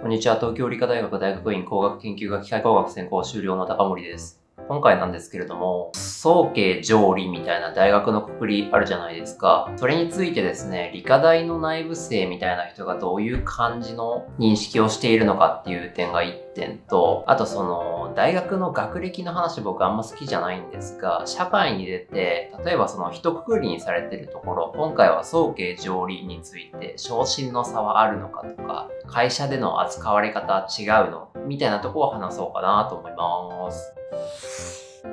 こんにちは。東京理科大学大学院工学研究学機械工学専攻修了の高森です。今回なんですけれども、早慶上理みたいな大学のくくりあるじゃないですか。それについてですね、理科大の内部生みたいな人がどういう感じの認識をしているのかっていう点が1点と、あと大学の学歴の話僕あんま好きじゃないんですが、社会に出て、例えば一括りにされてるところ、今回は早慶上理について昇進の差はあるのかとか、会社での扱われ方違うのみたいなところを話そうかなと思います。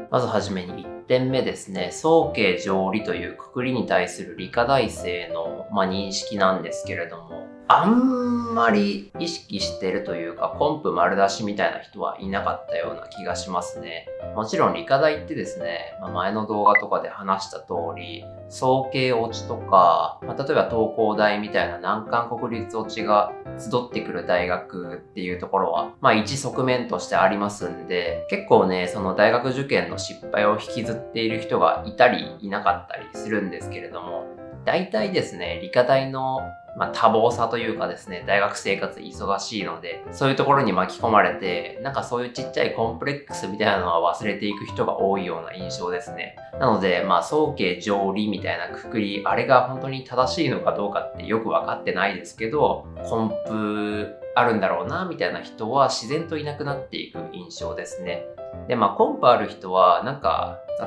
まずはじめに1点目ですね。早慶上理というくくりに対する理科大生の、認識なんですけれども、あんまり意識してるというか、コンプ丸出しみたいな人はいなかったような気がしますね。もちろん理科大ってですね、前の動画とかで話した通り、早慶落ちとか、例えば東工大みたいな難関国立落ちが集ってくる大学っていうところは、一側面としてありますんで、結構ね、その大学受験の失敗を引きずっている人がいたりいなかったりするんですけれども、大体ですね、理科大の多忙さというかですね、大学生活忙しいので、そういうところに巻き込まれて、そういうちっちゃいコンプレックスみたいなのは忘れていく人が多いような印象ですね。なので、早慶上理みたいなくくり、あれが本当に正しいのかどうかってよくわかってないですけど、コンプあるんだろうな、みたいな人は自然といなくなっていく印象ですね。で、コンプある人は、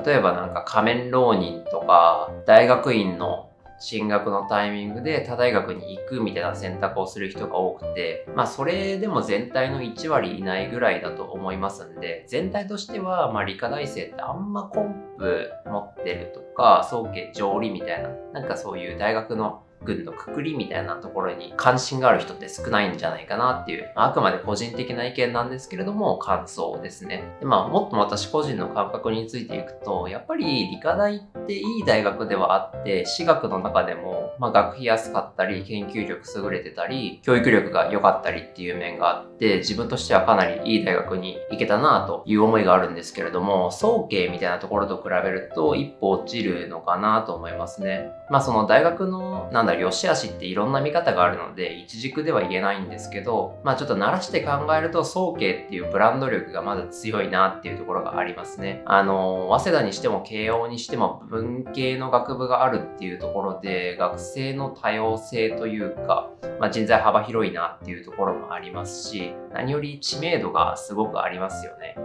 例えば仮面浪人とか、大学院の進学のタイミングで他大学に行くみたいな選択をする人が多くて、それでも全体の1割いないぐらいだと思いますんで、全体としては、理科大生ってあんまコンプ持ってるとか、早慶上理みたいな、そういう大学の軍のくくりみたいなところに関心がある人って少ないんじゃないかなっていう、あくまで個人的な意見なんですけれども、感想ですね。で、もっと私個人の感覚についていくと、やっぱり理科大っていい大学ではあって、私学の中でも、学費安かったり、研究力優れてたり、教育力が良かったりっていう面があって、自分としてはかなりいい大学に行けたなという思いがあるんですけれども、早慶みたいなところと比べると一歩落ちるのかなと思いますね。その大学の良し悪しっていろんな見方があるので一軸では言えないんですけど、ちょっと慣らして考えると早慶っていうブランド力がまだ強いなっていうところがありますね。早稲田にしても慶応にしても文系の学部があるっていうところで学生の多様性というか、人材幅広いなっていうところもありますし、何より知名度がすごくありますよね。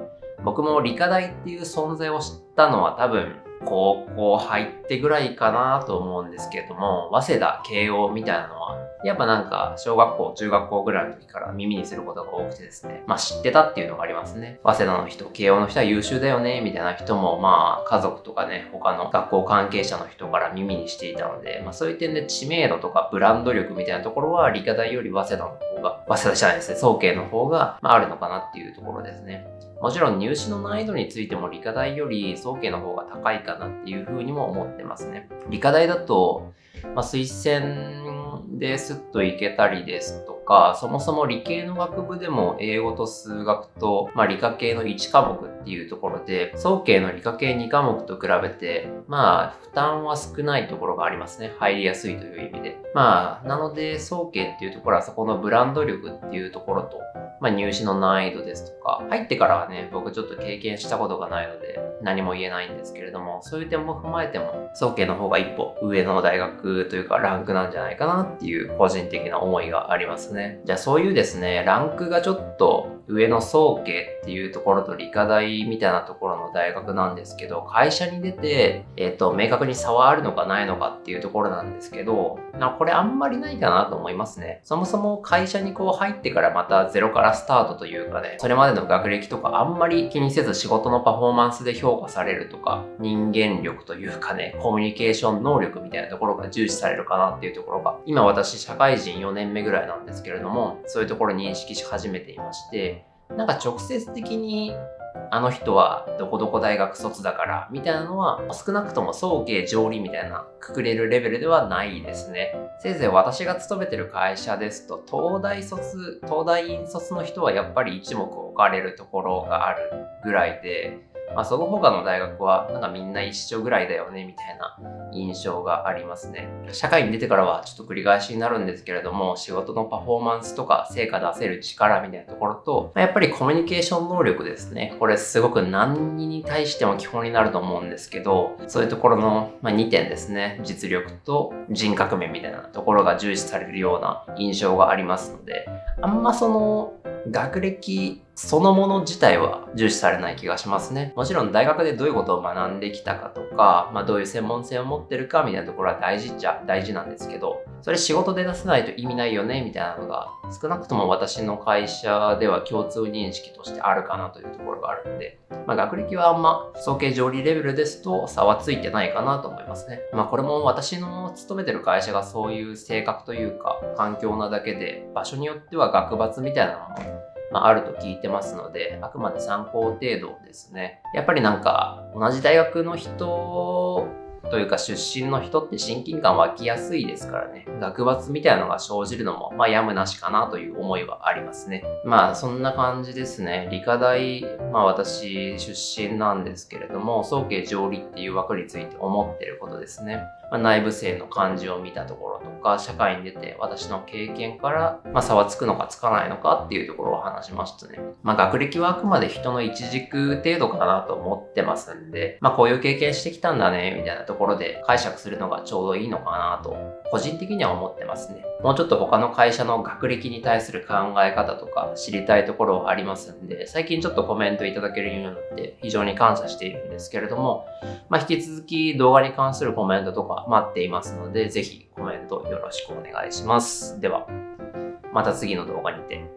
僕も理科大っていう存在を知ったのは多分高校入ってぐらいかなと思うんですけれども、早稲田、慶応みたいなのは、やっぱ小学校、中学校ぐらいの時から耳にすることが多くてですね、知ってたっていうのがありますね。早稲田の人、慶応の人は優秀だよね、みたいな人も、家族とかね、他の学校関係者の人から耳にしていたので、そういう点で知名度とかブランド力みたいなところは理科大より早稲田の方が、早稲田じゃないですね、早慶の方が、あるのかなっていうところですね。もちろん入試の難易度についても理科大より早慶の方が高いかなっていうふうにも思ってますね。理科大だと、推薦でスッといけたりですとか、そもそも理系の学部でも英語と数学と、理科系の1科目っていうところで、早慶の理科系2科目と比べて、負担は少ないところがありますね。入りやすいという意味で。なので、早慶っていうところはそこのブランド力っていうところと、入試の難易度ですとか、入ってからはね、僕ちょっと経験したことがないので、何も言えないんですけれども、そういう点も踏まえても、早慶の方が一歩上の大学というかランクなんじゃないかなっていう個人的な思いがありますね。じゃあそういうですね、ランクがちょっと上の早慶っていうところと理科大みたいなところの大学なんですけど、会社に出て、明確に差はあるのかないのかっていうところなんですけど、これあんまりないかなと思いますね。そもそも会社に入ってからまたゼロからスタートというかね、それまでの学歴とかあんまり気にせず仕事のパフォーマンスで評価されるとか、人間力というかね、コミュニケーション能力みたいなところが重視されるかなっていうところが、今私社会人4年目ぐらいなんですけれども、そういうところ認識し始めていまして、直接的にあの人はどこどこ大学卒だからみたいなのは少なくとも早慶上理みたいなくくれるレベルではないですね。せいぜい私が勤めてる会社ですと東大院卒の人はやっぱり一目置かれるところがあるぐらいで、その他の大学はなんかみんな一緒ぐらいだよねみたいな印象がありますね。社会に出てからはちょっと繰り返しになるんですけれども、仕事のパフォーマンスとか成果出せる力みたいなところと、やっぱりコミュニケーション能力ですね。これすごく何に対しても基本になると思うんですけど、そういうところの2点ですね。実力と人格面みたいなところが重視されるような印象がありますので、あんまその学歴そのもの自体は重視されない気がしますね。もちろん大学でどういうことを学んできたかとか、どういう専門性を持ってるかみたいなところは大事っちゃ大事なんですけど、それ仕事で出せないと意味ないよねみたいなのが少なくとも私の会社では共通認識としてあるかなというところがあるので、学歴はあんま早慶上理レベルですと差はついてないかなと思いますね。これも私の勤めてる会社がそういう性格というか環境なだけで、場所によっては学閥みたいなのもあると聞いてますので、あくまで参考程度ですね。やっぱりなんか同じ大学の人というか出身の人って親近感湧きやすいですからね。学閥みたいなのが生じるのもやむなしかなという思いはありますね。そんな感じですね。理科大、私出身なんですけれども、早慶上理っていう枠について思ってることですね。内部生の漢字を見たところとか、社会に出て私の経験から、差はつくのかつかないのかっていうところを話しましたね。学歴はあくまで人の一軸程度かなと思ってますんで、こういう経験してきたんだねみたいなところで解釈するのがちょうどいいのかなと個人的には思ってますね。もうちょっと他の会社の学歴に対する考え方とか知りたいところはありますんで、最近ちょっとコメントいただけるようになって非常に感謝しているんですけれども、引き続き動画に関するコメントとか待っていますので、ぜひコメントよろしくお願いします。では、また次の動画にて。